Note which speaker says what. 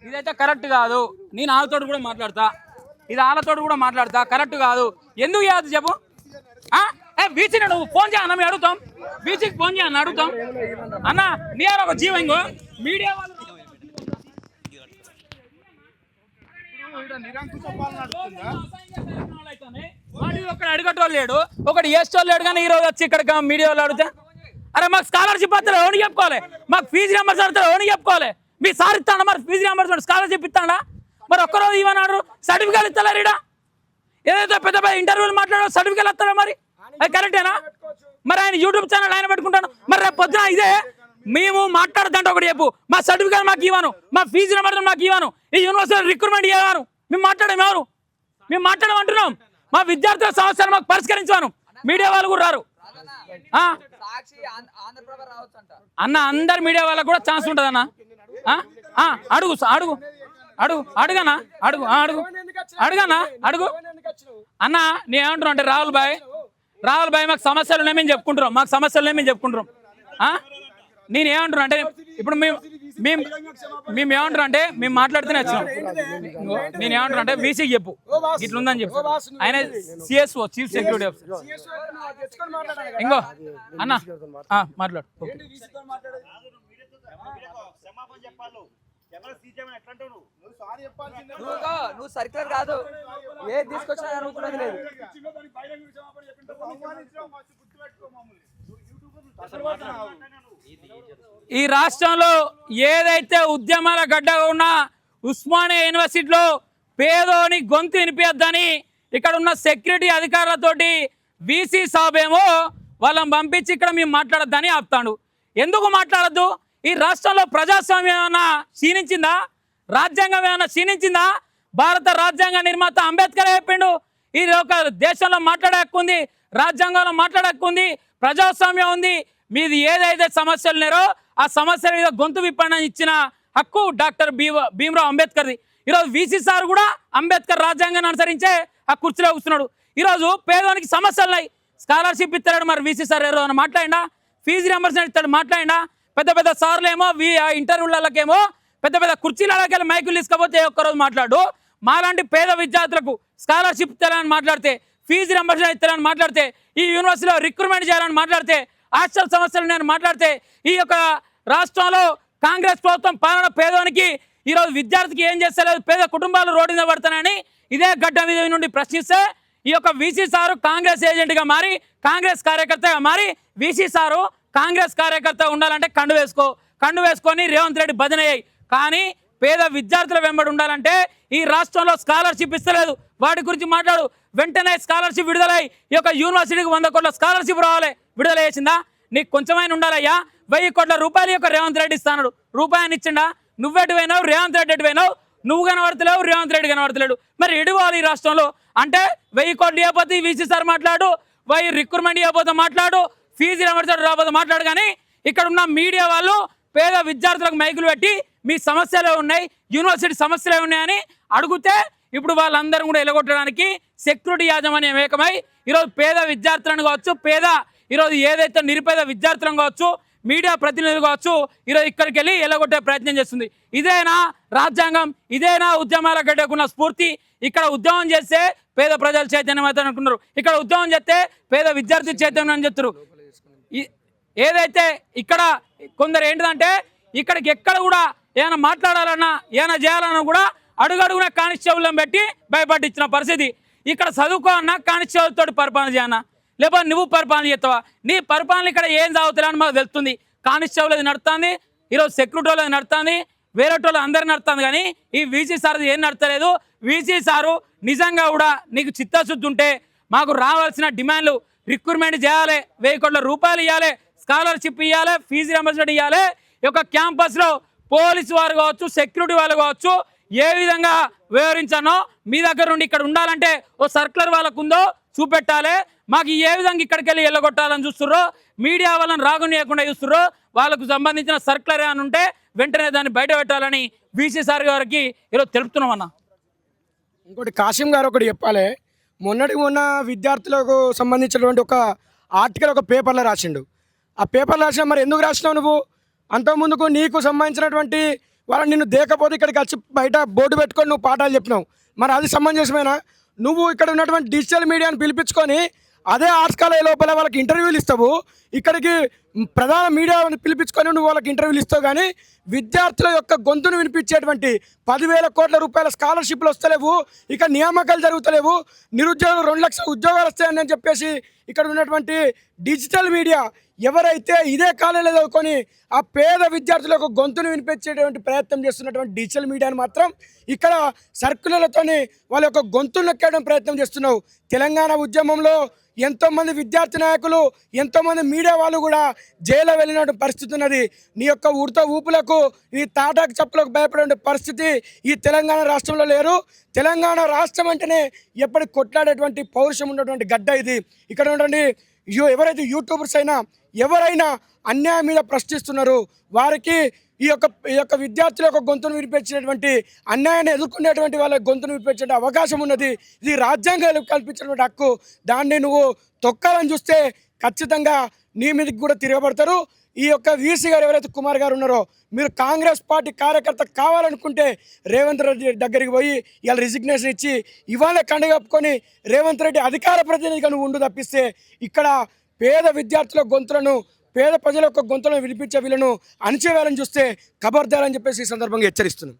Speaker 1: ఇదైతే కరెక్ట్ కాదు. నేను వాళ్ళతో కూడా మాట్లాడతా, ఇది వాళ్ళతో కూడా మాట్లాడతా. కరెక్ట్ కాదు. ఎందుకు కాదు చెప్పు. బీసీని నువ్వు ఫోన్ చేయన్న, మేము అడుగుతాం. బీసీకి ఫోన్ చేయన్న అడుగుతాం. అన్న నీ ఒక జీవంగు మీడియా వాళ్ళు ఒకడు అడిగేటోళ్ళు లేడు, ఒకటి వేసేటోళ్ళు లేడు. కానీ ఈరోజు వచ్చి ఇక్కడ మీడియా వాళ్ళు అడిగితే అరే మాకు స్కాలర్షిప్ వస్తారు ఎవరికి చెప్పుకోవాలి, మాకు ఫీజు రింబర్స్ వస్తారు ఎవరికి చెప్పుకోవాలి. మీ సార్ ఇస్తాడా మరి ఫీజు రింబర్స్ స్కాలర్షిప్ ఇస్తాడా? మరి ఒక్కరోజు ఇవ్వనాడు సర్టిఫికేట్ ఇస్తారా? రీడా ఏదైతే పెద్ద పెద్ద ఇంటర్వ్యూలు మాట్లాడో సర్టిఫికేట్ ఇస్తారా? మరి అది కరెక్టేనా? మరి ఆయన యూట్యూబ్ ఛానల్ ఆయన పెట్టుకుంటాను. మరి రేపు పొద్దున ఇదే మేము మాట్లాడదంటే ఒకటి చెప్పు, మా సర్టిఫికేట్ మాకు ఇవ్వను, మా ఫీజు రింబర్స్ మాకు ఇవ్వను, ఈ యూనివర్సిటీ రిక్రూట్మెంట్ ఇవ్వను. మేము మాట్లాడము ఎవరు? మేము మాట్లాడమంటున్నాం. మా విద్యార్థుల సమస్యలు మాకు పరిష్కరించాను. మీడియా వాళ్ళు కూడా రారు అన్న. అందరు మీడియా వాళ్ళకు కూడా ఛాన్స్ ఉంటుంది అన్న. అడుగు అడుగు అడుగు అడుగనా అడుగు అడుగు అడుగనా అడుగు అన్న. నేను ఏమంటున్నా అంటే రాహుల్ భాయ్ మాకు సమస్యలు ఉన్నాయి మేము చెప్పుకుంటున్నాం, మాకు సమస్యలు ఉన్నాయి మేము చెప్పుకుంటున్నాం. నేను ఏమంటున్నా అంటే ఇప్పుడు మేము ఏమంటున్నా అంటే మేము మాట్లాడితేనే వచ్చినాం. నేను ఏమంటున్నా అంటే వీసీకి చెప్పు ఇట్లుందని చెప్పు. ఆయన సిఎస్ఓ చీఫ్ సెక్యూరిటీ ఆఫీసర్. ఇంకో అన్న మాట్లాడు.
Speaker 2: నువ్వు సర్క్యులర్ కాదు, ఏ తీసుకొచ్చినా అనుకున్నది లేదు.
Speaker 1: ఈ రాష్ట్రంలో ఏదైతే ఉద్యమాల గడ్డగా ఉన్న ఉస్మానియా యూనివర్సిటీలో పేదోని గొంతు వినిపిద్దని ఇక్కడ ఉన్న సెక్యూరిటీ అధికారులతోటి వీసీ సాబ్ ఏమో వాళ్ళని పంపించి ఇక్కడ మేము మాట్లాడొద్దని ఆపుతాడు. ఎందుకు మాట్లాడద్దు? ఈ రాష్ట్రంలో ప్రజాస్వామ్యం ఏమైనా క్షీణించిందా? రాజ్యాంగం ఏమైనా క్షీణించిందా? భారత రాజ్యాంగ నిర్మాత అంబేద్కర్ చెప్పిండు ఈ ఒక దేశంలో మాట్లాడే హక్కు ఉంది, రాజ్యాంగంలో మాట్లాడే హక్కు ఉంది, ప్రజాస్వామ్యం ఉంది. మీది ఏదైతే సమస్యలు ఉన్నారో ఆ సమస్యల మీద గొంతు విప్పని ఇచ్చిన హక్కు డాక్టర్ భీమ్రావ్ అంబేద్కర్ది. ఈరోజు వీసీ సార్ కూడా అంబేద్కర్ రాజ్యాంగాన్ని అనుసరించే ఆ కుర్చీలో కూర్చున్నాడు. ఈరోజు పేదవానికి సమస్యలు ఉన్నాయి, స్కాలర్షిప్ ఇస్తాడు. మరి వీసీ సార్ ఎవరు మాట్లాడినా? ఫీజు రింబర్స్మెంట్ ఇస్తాడు మాట్లాడినా? పెద్ద పెద్ద సార్లు ఏమో ఇంటర్వ్యూలకేమో పెద్ద పెద్ద కుర్చీలకి మైకులు తీసుకపోతే ఒక్కరోజు మాట్లాడు. మాలాంటి పేద విద్యార్థులకు స్కాలర్షిప్ ఇస్తారని మాట్లాడితే, ఫీజు రింబర్స్మెంట్ ఇస్తారని మాట్లాడితే, ఈ యూనివర్సిటీలో రిక్రూట్మెంట్ చేయాలని మాట్లాడితే, హాస్టల్ సమస్యలు నేను మాట్లాడితే, ఈ యొక్క రాష్ట్రంలో కాంగ్రెస్ ప్రభుత్వం పాలన పేదవానికి ఈరోజు విద్యార్థికి ఏం చేస్తలేదు, పేద కుటుంబాలు రోడ్డు మీద పడతానని ఇదే గడ్డ మీద నుండి ప్రశ్నిస్తే ఈ యొక్క వీసీ సారు కాంగ్రెస్ ఏజెంట్గా మారి, కాంగ్రెస్ కార్యకర్తగా మారి, వీసీ సారు కాంగ్రెస్ కార్యకర్త ఉండాలంటే కండు వేసుకొని రేవంత్ రెడ్డి భజనయ్యాయి. కానీ పేద విద్యార్థుల వెంబడి ఉండాలంటే ఈ రాష్ట్రంలో స్కాలర్షిప్ ఇస్తలేదు. వాటి గురించి మాట్లాడు. వెంటనే స్కాలర్షిప్ విడుదలై ఈ యొక్క యూనివర్సిటీకి 100 కోట్ల స్కాలర్షిప్ రావాలి. విడుదల చేసిందా? నీకు కొంచెమైనా ఉండాలయ్యా. 1000 కోట్ల రూపాయలు యొక్క రేవంత్ రెడ్డి ఇస్తాడు. రూపాయని ఇచ్చిండా? నువ్వెటు పోయినావు? రేవంత్ రెడ్డి ఎటు పోయినావు? నువ్వు కనబడతలేవు, రేవంత్ రెడ్డి కనబడతలేడు. మరి ఎడువాలి ఈ రాష్ట్రంలో అంటే 1000 కోట్లు ఇవ్వకపోతే వీసీ సార్ మాట్లాడు, రిక్రూట్మెంట్ ఇవ్వకపోతే మాట్లాడు, ఫీజు రింబర్స్మెంట్ రాకపోతే మాట్లాడు. కానీ ఇక్కడ ఉన్న మీడియా వాళ్ళు పేద విద్యార్థులకు మైకులు పెట్టి మీ సమస్యలే ఉన్నాయి, యూనివర్సిటీ సమస్యలే ఉన్నాయని అడిగితే ఇప్పుడు వాళ్ళందరూ కూడా ఎలగొట్టడానికి సెక్యూరిటీ యాజమాన్యం ఏకమై ఈరోజు పేద విద్యార్థులను కావచ్చు, ఈరోజు ఏదైతే నిరుపేద విద్యార్థులను కావచ్చు, మీడియా ప్రతినిధులు కావచ్చు, ఈరోజు ఇక్కడికి వెళ్ళి ఎలగొట్టే ప్రయత్నం చేస్తుంది. ఇదేనా రాజ్యాంగం? ఇదేనా ఉద్యమాల గడ్డకున్న స్ఫూర్తి? ఇక్కడ ఉద్యమం చేస్తే పేద ప్రజలు చైతన్యం అవుతారు అనుకున్నారు, ఇక్కడ ఉద్యమం చేస్తే పేద విద్యార్థి చైతన్యం అని చెప్తారు. ఏదైతే ఇక్కడ కొందరు ఏంటిదంటే ఇక్కడికి ఎక్కడ కూడా ఏమైనా మాట్లాడాలన్నా ఏమైనా చేయాలన్నా కూడా అడుగడుగున కానిస్టేబుల్ని పెట్టి భయపట్టించిన పరిస్థితి. ఇక్కడ చదువుకో అన్నా కానిస్టేబుల్ తోటి పరిపాలన చేయన్నా, లేకపోతే నువ్వు పరిపాలన చేస్తావా? నీ పరిపాలన ఇక్కడ ఏం సాగుతుందని మాకు తెలుస్తుంది. కానిస్టేబుల్ అది నడుస్తుంది, ఈరోజు సెక్యూరిటీ వాళ్ళది నడుస్తుంది, వేరే వాళ్ళు అందరు నడుస్తుంది. కానీ ఈ వీసీ సార్ ఏం నడతలేదు. వీసీ సారు నిజంగా కూడా నీకు చిత్తశుద్ధి ఉంటే మాకు రావాల్సిన డిమాండ్లు రిక్రూట్మెంట్ చేయాలి, 1000 కోట్ల రూపాయలు ఇవ్వాలి, స్కాలర్షిప్ ఇవ్వాలి, ఫీజు రింబర్స్మెంట్ ఇవ్వాలి. ఈ యొక్క క్యాంపస్లో పోలీసు వారు కావచ్చు, సెక్యూరిటీ వాళ్ళు కావచ్చు, ఏ విధంగా వివరించానో మీ దగ్గర నుండి ఇక్కడ ఉండాలంటే ఓ సర్క్యులర్ వాళ్ళకు ఉందో చూపెట్టాలి. మాకు ఏ విధంగా ఇక్కడికి వెళ్ళి వెళ్ళగొట్టాలని చూస్తుర్రో, మీడియా వాళ్ళని రాగొనియకుండా చూస్తుర్రో, వాళ్ళకు సంబంధించిన సర్క్యులర్ ఏమైనా ఉంటే వెంటనే దాన్ని బయట పెట్టాలని వీసీ సార్ గారికి ఈరోజు తెలుపుతున్నాం అన్న.
Speaker 3: ఇంకోటి కాశీం గారు ఒకటి చెప్పాలి. మొన్న విద్యార్థులకు సంబంధించినటువంటి ఒక ఆర్టికల్ ఒక పేపర్లో రాసిండు. ఆ పేపర్లో రాసిన మరి ఎందుకు రాసినావు నువ్వు? అంతకుముందుకు నీకు సంబంధించినటువంటి వాళ్ళని నిన్ను దేకపోతే ఇక్కడికి వచ్చి బయట బోర్డు పెట్టుకొని నువ్వు పాఠాలు చెప్పినావు. మరి అది సమంజసమేనా? నువ్వు ఇక్కడ ఉన్నటువంటి డిజిటల్ మీడియాని పిలిపించుకొని అదే ఆర్ట్స్ కాలేజ్ లోపల వాళ్ళకి ఇంటర్వ్యూలు ఇస్తావు, ఇక్కడికి ప్రధాన మీడియాని పిలిపించుకొని నువ్వు వాళ్ళకి ఇంటర్వ్యూలు ఇస్తావు. కానీ విద్యార్థుల యొక్క గొంతును వినిపించేటువంటి 10,000 కోట్ల రూపాయల స్కాలర్షిప్లు వస్తలేవు, ఇక నియామకాలు జరుగుతలేవు, నిరుద్యోగులు 2 లక్షల ఉద్యోగాలు వస్తాయని చెప్పేసి ఇక్కడ ఉన్నటువంటి డిజిటల్ మీడియా ఎవరైతే ఇదే కాలేజీలో చదువుకొని ఆ పేద విద్యార్థుల యొక్క గొంతును వినిపించేటువంటి ప్రయత్నం చేస్తున్నటువంటి డిజిటల్ మీడియాని మాత్రం ఇక్కడ సర్కులర్లతోని వాళ్ళ యొక్క గొంతును నొక్కేయడం ప్రయత్నం చేస్తున్నావు. తెలంగాణ ఉద్యమంలో ఎంతోమంది విద్యార్థి నాయకులు, ఎంతోమంది మీడియా వాళ్ళు కూడా జైల్లో వెళ్ళిన పరిస్థితి ఉన్నది. నీ యొక్క ఉడత ఊపులకు, నీ తాటాకు చప్పులకు భయపడే పరిస్థితి ఈ తెలంగాణ రాష్ట్రంలో లేరు. తెలంగాణ రాష్ట్రం అంటేనే ఎప్పటికి కొట్లాడేటువంటి పౌరుషం ఉన్నటువంటి గడ్డ ఇది. ఇక్కడ ఉన్నటువంటి ఎవరైతే యూట్యూబర్స్ అయినా ఎవరైనా అన్యాయం మీద ప్రశ్నిస్తున్నారు, వారికి ఈ యొక్క విద్యార్థుల యొక్క గొంతును వినిపించేటువంటి అన్యాయాన్ని ఎదుర్కొనేటువంటి వాళ్ళ గొంతును వినిపించే అవకాశం ఉన్నది. ఇది రాజ్యాంగం కల్పించినటువంటి హక్కు. దాన్ని నువ్వు తొక్కాలని చూస్తే ఖచ్చితంగా నీ మీదకి కూడా తిరగబడతారు. ఈ యొక్క వీసీ గారు ఎవరైతే కుమార్ గారు ఉన్నారో, మీరు కాంగ్రెస్ పార్టీ కార్యకర్త కావాలనుకుంటే రేవంత్ రెడ్డి దగ్గరికి పోయి ఇవాళ రిజిగ్నేషన్ ఇచ్చి ఇవాళ కండగప్పుకొని రేవంత్ రెడ్డి అధికార ప్రతినిధిగా నువ్వు ఉండు తప్పిస్తే ఇక్కడ పేద విద్యార్థుల గొంతులను, పేద ప్రజల యొక్క గొంతులను వినిపించే వీళ్ళను అణిచేవేయాలని చూస్తే ఖబర్దారని చెప్పేసి ఈ సందర్భంగా హెచ్చరిస్తున్నాం.